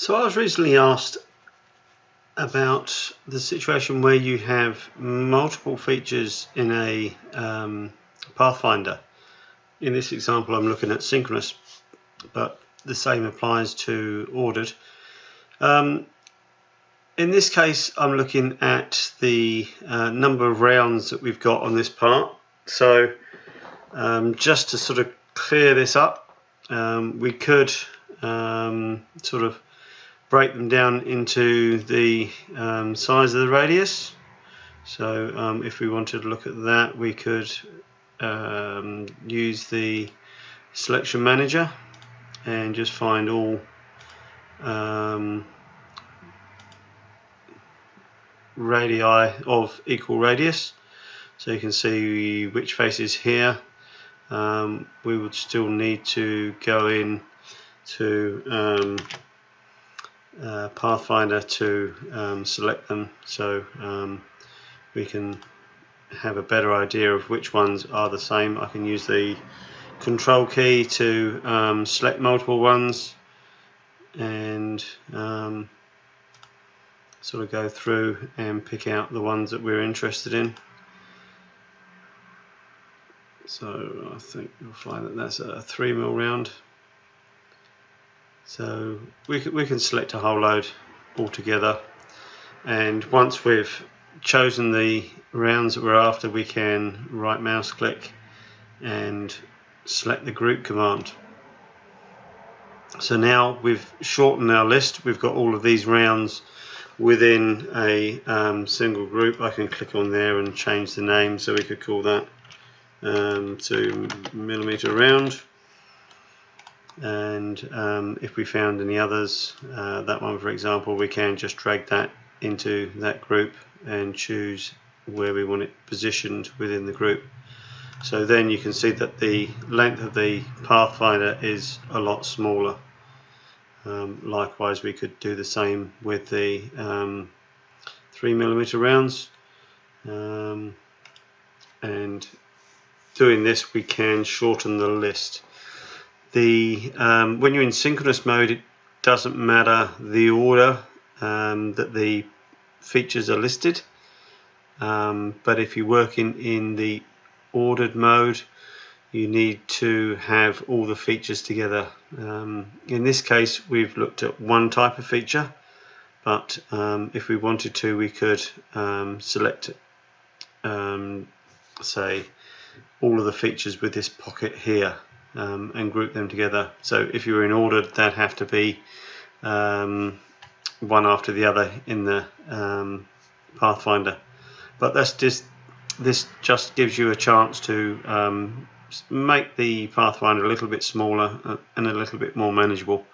So I was recently asked about the situation where you have multiple features in a Pathfinder. In this example I'm looking at synchronous, but the same applies to ordered. In this case I'm looking at the number of rounds that we've got on this part. So just to sort of clear this up, we could sort of break them down into the size of the radius. So if we wanted to look at that, we could use the selection manager and just find all radii of equal radius. So you can see which face is here. We would still need to go in to Pathfinder to select them, so we can have a better idea of which ones are the same. I can use the control key to select multiple ones and sort of go through and pick out the ones that we're interested in. So I think you'll find that that's a 3mm round. So we can select a whole load altogether, and once we've chosen the rounds that we're after, we can right mouse click and select the group command. So now we've shortened our list, we've got all of these rounds within a single group. I can click on there and change the name, so we could call that 2mm round. And if we found any others, that one for example, we can just drag that into that group and choose where we want it positioned within the group. So then you can see that the length of the Pathfinder is a lot smaller. Likewise, we could do the same with the 3mm rounds, and doing this we can shorten the list. When you're in synchronous mode, it doesn't matter the order that the features are listed, but if you're working in the ordered mode, you need to have all the features together. In this case we've looked at one type of feature, but if we wanted to, we could select say all of the features with this pocket here and group them together. So if you were in order, that'd have to be one after the other in the Pathfinder, but this just gives you a chance to make the Pathfinder a little bit smaller and a little bit more manageable.